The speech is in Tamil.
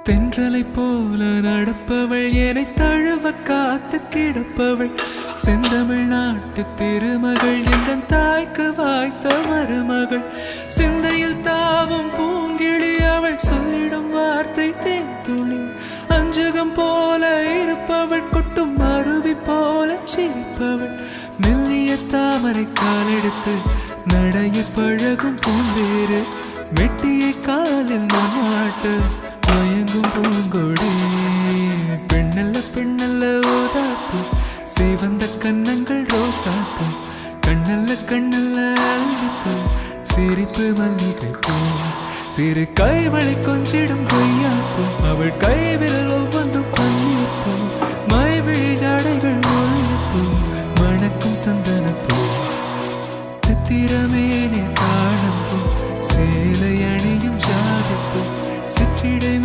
தென்றலை போல நடப்பவள் என்னை தழுவ காத்து கிடப்பவள் செந்தமிழ்நாட்டு திருமகள் எந்த தாய்க்கு வாய்த்த மருமகள் சிந்தையில் தாவும் பூங்கிழி அவள் சொல்லிடும் வார்த்தை தேன்துளி அஞ்சுகம் போல இருப்பவள் கொட்டும் அருவி போல சிரிப்பவள் மெல்லிய தாமரை காலெடுத்து நடைய பழகும் பூந்தேறு மெட்டியை காலில் நான் மாட்டு மயங்கும் பூங்கொடி பெண்ணல்ல பெண்ணல்ல ஓதாப்பு சிவந்த கண்ணங்கள் ரோசாப்பு கண்ணல்ல கண்ணல்ல அள்ளிப்பூ சிரிப்பு மல்லிகை பூ சிறு கைவளை கொஞ்சிடும் பொய்யாப்பு அவள் கைவில் ஒவ்வொன்றும் பன்னீர் பூ மைவிழி ஜாடைகள் முல்லைப்பூ மணக்கும் சந்தனப்பூ சித்திரமேனே